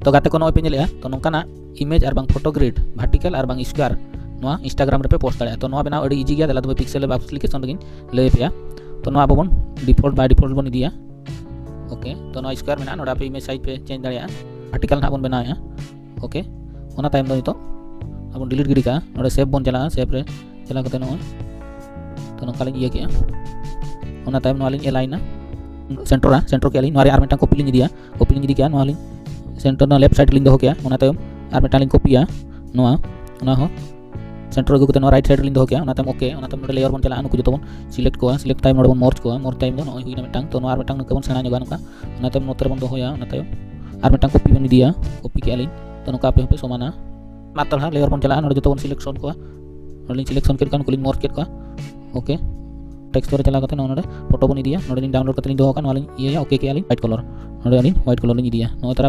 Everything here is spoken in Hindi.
तो गाते को नॉय पे नेले तो नोंकाना इमेज और बांग फोटो ग्रिड वर्टिकल और बांग स्क्वायर नोआ इंस्टाग्राम रे पे पोस्ट दाड़े तो नोआ बनाव अड़ी इजी गया दला तो पिक्सेल एप्लीकेशन रेगिन लय पे तो नोआ बन डिफॉल्ट बाय डिफॉल्ट बन इदिया ओके तो नोआ स्क्वायर में नोडा पे इमेज साइज पे चेंज दाड़े वर्टिकल ना बन बनाया ओके ओना टाइम दो नितो अब डिलीट गिडी का नोडे सेव बन चला सेव रे चला कते नोआ तो नोका लिन ये किया ओना टाइम नोआ लिन एलाइन सेंटर के लिन नोआ रे आर मेटा कॉपी लिन दिया कॉपी लिन दिया नोआ लिन सेंटर ना लेफ्ट साइड लिन दो क्या ओना टाइम आर मेटा लिन कॉपीया नोआ ओना हो सेंटर को नोआ राइट साइड लिन दो क्या ओना टाइम ओके ओना टाइम नोडे लेयर बन चला नुकु जतो बन सिलेक्ट को सिलेक्ट टाइम नोडे बन मोर्च टाइम दो नोई हुइना मेटांग तो नोआ आर मेटांग नुका बन सेना जोगा नुका ओना टाइम नोतर बन दो होया ओना टाइम आर मेटांग कॉपी बन दिया कॉपी के लिन तो नुका पे समाना मात्र लेयर बन चला नोडे जतो बन सिलेक्शन को नोडे सिलेक्शन के कान कुलिन मोर्च के ओके टेक्स्ट पर चला करते नोडे फोटो बन दिया नोडे डाउनलोड करते लिन दो का नोलिन ये ओके के लिन व्हाइट कलर नोडे लिन व्हाइट कलर लिन दिया नो